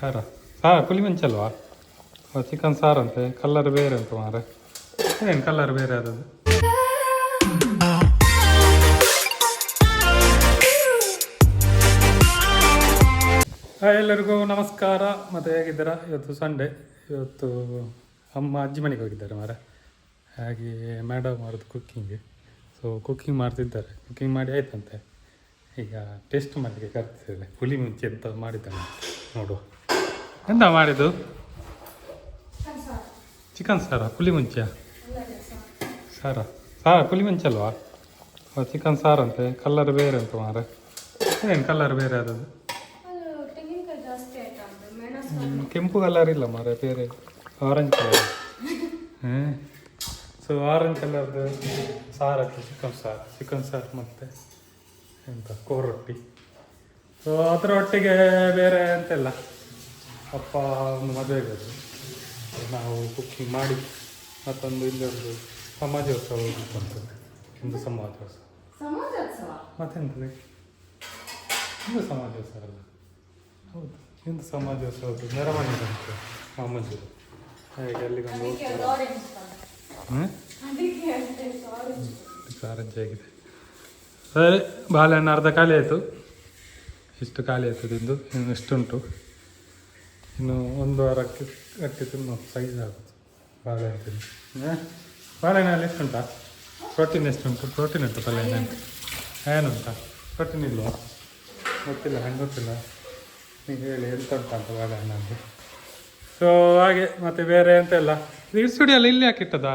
ಸಾರ ಸಾರ ಪುಲಿ ಮುಂಚಲ್ವಾ ಚಿಕನ್ ಸಾರಂತೆ ಕಲ್ಲರ್ ಬೇರೆ ಉಂಟು ಮಾರೆ ಏನು ಕಲ್ಲರ್ ಬೇರೆ ಆದದ್ದು. ಎಲ್ಲರಿಗೂ ನಮಸ್ಕಾರ. ಮತ್ತು ಹೇಗಿದ್ದೀರಾ? ಇವತ್ತು ಸಂಡೇ, ಇವತ್ತು ಅಮ್ಮ ಅಜ್ಜಿ ಮನೆಗೆ ಹೋಗಿದ್ದಾರೆ ಮಾರೆ. ಹಾಗೆ ಮೇಡಮ್ ಅವ್ರದ್ದು ಕುಕ್ಕಿಂಗ್, ಸೊ ಕುಕ್ಕಿಂಗ್ ಮಾಡ್ತಿದ್ದಾರೆ. ಕುಕ್ಕಿಂಗ್ ಮಾಡಿ ಆಯ್ತಂತೆ, ಈಗ ಟೇಸ್ಟ್ ಮಾಡಲಿಕ್ಕೆ ಕರ್ತಿದ್ದಾರೆ. ಪುಲಿ ಮುಂಚೆ ಅಂತ ಮಾಡಿದ್ದಾನೆ ನೋಡುವ. ಎಂತ ಮಾಡಿದ್ದು? ಚಿಕನ್ ಸಾರ ಪುಲಿ ಮುಂಚೆ ಸಾರ ಸಾರ ಪುಲಿ ಮುಂಚೆ ಅಲ್ವಾ? ಚಿಕನ್ ಸಾರಂತೆ ಕಲ್ಲರ್ ಬೇರೆ ಉಂಟು ಮಾರೆ. ಏನು ಕಲ್ಲರ್ ಬೇರೆ ಆದದ್ದು? ಕೆಂಪು ಕಲರ್ ಇಲ್ಲ ಮಾರೆ, ಬೇರೆ ಆರೆಂಜ್ ಕಲರ್. ಸೊ ಆರೆಂಜ್ ಕಲರ್ದು ಸಾರಕ್ಕೆ ಚಿಕನ್ ಸಾರು ಮತ್ತು ಎಂತ ಕೋರೊಟ್ಟಿ. ಸೊ ಅದರ ಒಟ್ಟಿಗೆ ಬೇರೆ ಅಂತೆಲ್ಲ ಅಪ್ಪ ಒಂದು ಮದುವೆಗೆ ಹೋದ್ರು, ನಾವು ಕುಕ್ಕಿಂಗ್ ಮಾಡಿ ಮತ್ತೊಂದು ಇಲ್ಲೊಂದು ಸಮಾಜೋತ್ಸವ ಹೋಗಿತ್ತು. ಒಂದು ಸಮಾಜೋತ್ಸವ ಮತ್ತೆಂತದೆ ಒಂದು ಸಮಾಜೋತ್ಸವ ಅಲ್ಲ, ಹೌದು ಇಂದು ಸಮಾಜೋತ್ಸವದ ಮೆರವಣಿಗೆ ಅಂತ ಮಾಮಂಜೂರು. ಹಾಗೆ ಅಲ್ಲಿಗೊಂದು ಆರೆಂಜ್ ಆಗಿದೆ. ಸರಿ, ಬಾಳೆಹಣ್ಣು ಅರ್ಧ ಖಾಲಿ ಆಯಿತು. ಇಷ್ಟು ಖಾಲಿ ಆಯಿತು ತಿಂದು, ಇನ್ನು ಇಷ್ಟುಂಟು. ಇನ್ನು ಒಂದು ವಾರಕ್ಕೆ ಗಟ್ಟಿ ತಿನ್ನು ಸೈಜ್ ಆಗುತ್ತೆ ಬಾಳೆಹಣ್ಣು ತಿಂದು. ಬಾಳೆಹಣ್ಣಲ್ಲಿ ಎಷ್ಟುಂಟಾ? ಪ್ರೋಟೀನ್ ಎಷ್ಟುಂಟು? ಪ್ರೋಟೀನ್ ಉಂಟು ಬಾಳೆಹಣ್ಣು. ಏನುಂಟಾ? ಪ್ರೋಟೀನ್ ಇಲ್ವಾ? ಗೊತ್ತಿಲ್ಲ, ಹೆಂಗೆ ಗೊತ್ತಿಲ್ಲ. ನೀವು ಹೇಳಿ ಎಂತ ಉಂಟಂತ ಬಾಳೆಹಣ್ಣಲ್ಲಿ. ಸೊ ಹಾಗೆ ಮತ್ತು ಬೇರೆ ಎಂತ ಇಲ್ಲ. ಇಡ್ಸುಡಿ ಅಲ್ಲ, ಇಲ್ಲಿ ಯಾಕೆ ಇಟ್ಟದ?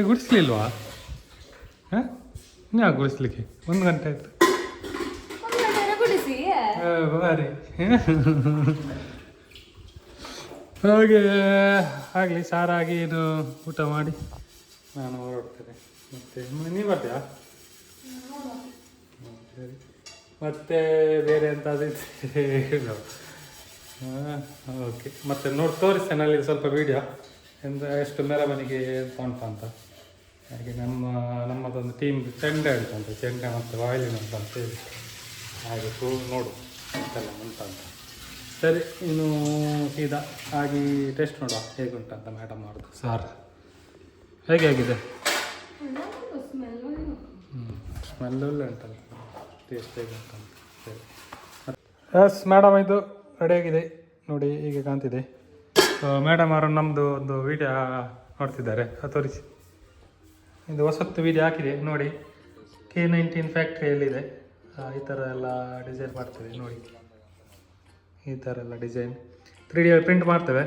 ಗುಡಿಸ್ಲಿಲ್ವಾ? ಹಾಂ, ಇನ್ಯಾಕೆ ಗುಡಿಸ್ಲಿಕ್ಕೆ? 1 ಗಂಟೆ ಆಯಿತು. ಬಾರಿ ಹಾಗೆ ಆಗಲಿ. ಸಾರಾಗಿ ಇದು ಊಟ ಮಾಡಿ ನಾನು ಹೊರಡ್ತೇನೆ. ಮತ್ತೆ ನೀವು ಬರ್ತೀಯಾ? ಸರಿ. ಮತ್ತೆ ಬೇರೆ ಎಂತಾದ್ರೂ ಓಕೆ. ಮತ್ತು ತೋರಿಸ್ತೇನೆ ಅಲ್ಲಿ ಸ್ವಲ್ಪ ವೀಡಿಯೋ ಎಷ್ಟು ಮೆರವಣಿಗೆ ಎಂತ ಉಂಟಂತ. ಹಾಗೆ ನಮ್ಮದೊಂದು ಟೀಮ್ ಚೆಂಡೆ ಉಂಟಂತೆ, ಚೆಂಡೆ ಮತ್ತು ವಾಯಿಲಿನ ಉಂಟಂತ ಹೇಳಿ. ಹಾಗೆ ನೋಡು ಅಂತೆಲ್ಲ ಉಂಟಂತ. ಸರಿ, ಇನ್ನು ಸೀದಾ ಆಗಿ ಟೇಸ್ಟ್ ನೋಡುವ ಹೇಗುಂಟಂತ ಮೇಡಮ್ ಮಾಡೋದು ಸಾರು. ಹೇಗೆ ಆಗಿದೆ? ಸ್ಮೆಲ್ ಒಳ್ಳೆ ಉಂಟಲ್ಲ, ಟೇಸ್ಟ್ ಹೇಗೆ ಉಂಟಂತ. ಸರಿ, ಎಸ್ ಮೇಡಮ್ ಇದು ರೆಡಿಯಾಗಿದೆ ನೋಡಿ, ಹೀಗೆ ಕಾಣ್ತಿದೆ. ಸೊ ಮೇಡಮ್ ಅವರು ನಮ್ಮದು ಒಂದು ವೀಡಿಯೋ ನೋಡ್ತಿದ್ದಾರೆ, ತೋರಿಸಿ. ಇದು ಹೊಸತ್ತು ವೀಡಿಯೋ ಹಾಕಿದೆ ನೋಡಿ. K19 ಫ್ಯಾಕ್ಟ್ರಿಯಲ್ಲಿದೆ. ಈ ಥರ ಎಲ್ಲ ಡಿಸೈನ್ ಮಾಡ್ತೇವೆ ನೋಡಿ, ಈ ಥರ ಎಲ್ಲ ಡಿಸೈನ್ 3D ಪ್ರಿಂಟ್ ಮಾಡ್ತೇವೆ.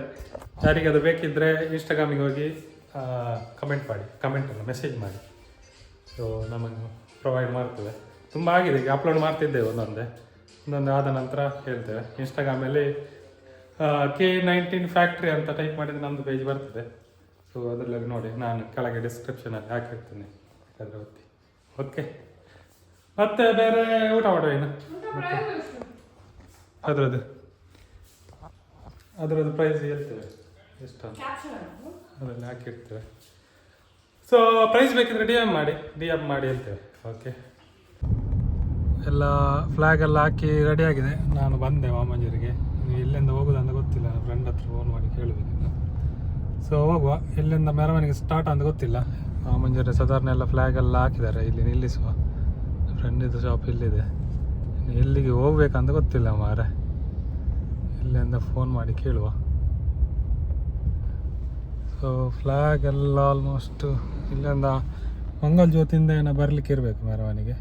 ಯಾರಿಗೆ ಅದು ಬೇಕಿದ್ದರೆ ಇನ್ಸ್ಟಾಗ್ರಾಮಿಗೆ ಹೋಗಿ ಕಮೆಂಟ್ ಮೆಸೇಜ್ ಮಾಡಿ. ಸೊ ನಮಗೆ ಪ್ರೊವೈಡ್ ಮಾಡ್ತೇವೆ. ತುಂಬ ಆಗಿದೆ, ಈಗ ಅಪ್ಲೋಡ್ ಮಾಡ್ತಿದ್ದೇವೆ ಒಂದೊಂದು ಆದ ನಂತರ ಹೇಳ್ತೇವೆ. ಇನ್ಸ್ಟಾಗ್ರಾಮಲ್ಲಿ K19 ಫ್ಯಾಕ್ಟ್ರಿ ಅಂತ ಟೈಪ್ ಮಾಡಿದರೆ ನಮ್ಮದು ಪೇಜ್ ಬರ್ತದೆ. ಸೊ ಅದರಲ್ಲಿ ನೋಡಿ, ನಾನು ಕೆಳಗೆ ಡಿಸ್ಕ್ರಿಪ್ಷನಲ್ಲಿ ಹಾಕಿರ್ತೀನಿ, ಬೇಕಾದರೆ ಓದಿ. ಓಕೆ, ಮತ್ತೆ ಬೇರೆ ಊಟ ಮಾಡುವ ಏನು? ಮತ್ತೆ ಅದರದ್ದು ಪ್ರೈಸ್ ಹೇಳ್ತೇವೆ ಎಷ್ಟು ಅಂತ, ಅದರಲ್ಲಿ ಹಾಕಿರ್ತೇವೆ. ಸೊ ಪ್ರೈಸ್ ಬೇಕಿದ್ರೆ ಡಿ ಎಮ್ ಮಾಡಿ ಹೇಳ್ತೇವೆ. ಓಕೆ, ಎಲ್ಲ ಫ್ಲ್ಯಾಗ್ ಎಲ್ಲ ಹಾಕಿ ರೆಡಿಯಾಗಿದೆ. ನಾನು ಬಂದೆ ಮಾಮಂಜೂರಿಗೆ. ಎಲ್ಲಿಂದ ಹೋಗೋದಂತ ಗೊತ್ತಿಲ್ಲ, ನನ್ನ ಫ್ರೆಂಡ್ ಹತ್ರ ಫೋನ್ ಮಾಡಿ ಕೇಳಬೇಕು. ಸೊ ಹೋಗುವ. ಎಲ್ಲಿಂದ ಮೆರವಣಿಗೆ ಸ್ಟಾರ್ಟ್ ಅಂತ ಗೊತ್ತಿಲ್ಲ. ಮಾಮಂಜೂರಿ ಸಾಧಾರಣ ಎಲ್ಲ ಫ್ಲ್ಯಾಗ್ ಎಲ್ಲ ಹಾಕಿದ್ದಾರೆ. ಇಲ್ಲಿ ನಿಲ್ಲಿಸುವ, ಫ್ರೆಂಡಿದ್ದು ಶಾಪ್ ಇಲ್ಲಿದೆ. ಎಲ್ಲಿಗೆ ಹೋಗ್ಬೇಕಂತ ಗೊತ್ತಿಲ್ಲ ಮಾರೆ. ಇಲ್ಲಿಂದ ಫೋನ್ ಮಾಡಿ ಕೇಳುವ. ಸೊ ಫ್ಲ್ಯಾಗ್ ಎಲ್ಲ ಆಲ್ಮೋಸ್ಟ್ ಇಲ್ಲಿಂದ ಮಂಗಲ್ ಜ್ಯೋತಿಯಿಂದ ಏನೋ ಬರಲಿಕ್ಕೆ ಇರಬೇಕು ಮೆರವಣಿಗೆ.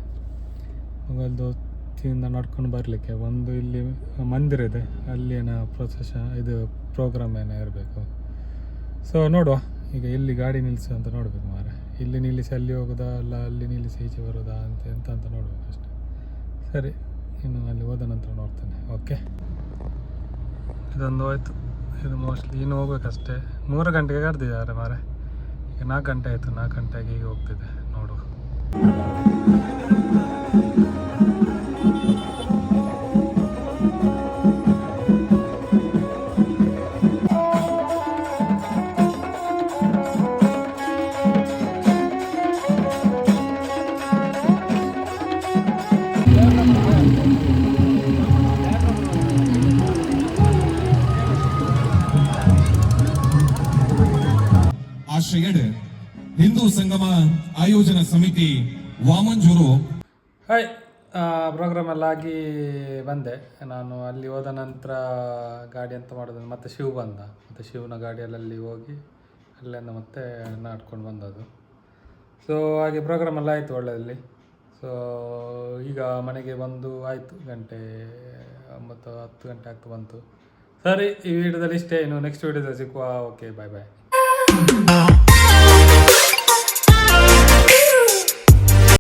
ಮಂಗಲ್ ಜ್ಯೋತಿಯಿಂದ ನಡ್ಕೊಂಡು ಬರಲಿಕ್ಕೆ ಒಂದು ಇಲ್ಲಿ ಮಂದಿರ ಇದೆ, ಅಲ್ಲಿ ಏನೋ ಇದು ಪ್ರೋಗ್ರಾಮ್ ಏನೋ ಇರಬೇಕು. ಸೊ ನೋಡುವ, ಈಗ ಎಲ್ಲಿ ಗಾಡಿ ನಿಲ್ಲಿಸು ಅಂತ ನೋಡಬೇಕು ಮಾರೆ. ಇಲ್ಲಿ ನಿಲ್ಲಿಸಿ ಅಲ್ಲಿ ಹೋಗೋದಾ, ಅಲ್ಲ ಅಲ್ಲಿ ನಿಲ್ಲಿಸಿ ಈಚೆ ಬರೋದಾ ಅಂತ ನೋಡ್ಬೇಕು ಅಷ್ಟೆ. ಸರಿ, ಇನ್ನು ಅಲ್ಲಿ ಹೋದ ನಂತರ ನೋಡ್ತೇನೆ. ಓಕೆ, ಇದೊಂದು ಹೋಯ್ತು. ಇದು ಮೋಸ್ಟ್ಲಿ ಇನ್ನು ಹೋಗ್ಬೇಕಷ್ಟೇ. 3 ಗಂಟೆಗೆ ಕರೆದಿದ್ದಾರೆ ಮಾರೆ. ಈಗ 4 ಗಂಟೆ ಆಯಿತು. 4 ಗಂಟೆಗೆ ಈಗ ಹೋಗ್ತಿದೆ ನೋಡು. 7 ಹಿಂದೂ ಸಂಗಮ ಆಯೋಜನಾ ಸಮಿತಿ ವಾಮಂಜೂರು. ಹಾಯ್, ಪ್ರೋಗ್ರಾಮ್ ಎಲ್ಲ ಆಗಿ ಬಂದೆ ನಾನು. ಅಲ್ಲಿ ಹೋದ ನಂತರ ಗಾಡಿ ಅಂತ ಮಾಡೋದು, ಮತ್ತೆ ಶಿವ್ ಬಂದ, ಮತ್ತು ಶಿವನ ಗಾಡಿಯಲ್ಲಿ ಹೋಗಿ ಅಲ್ಲಿಂದ ಮತ್ತೆ ನಾಡ್ಕೊಂಡು ಬಂದದ್ದು. ಸೊ ಹಾಗೆ ಪ್ರೋಗ್ರಾಮ್ ಎಲ್ಲ ಆಯಿತು ಒಳ್ಳೆಯಲ್ಲಿ. ಸೊ ಈಗ ಮನೆಗೆ ಬಂದು ಆಯಿತು, 9-10 ಗಂಟೆ ಆಗ್ತಾ ಬಂತು. ಸರಿ, ಈ ವಿಡಿಯೋದಲ್ಲಿ ಇಷ್ಟೇ. ಇನ್ನು ನೆಕ್ಸ್ಟ್ ವಿಡಿಯೋದಲ್ಲಿ ಸಿಕ್ಕುವ. ಓಕೆ, ಬಾಯ್ ಬಾಯ್.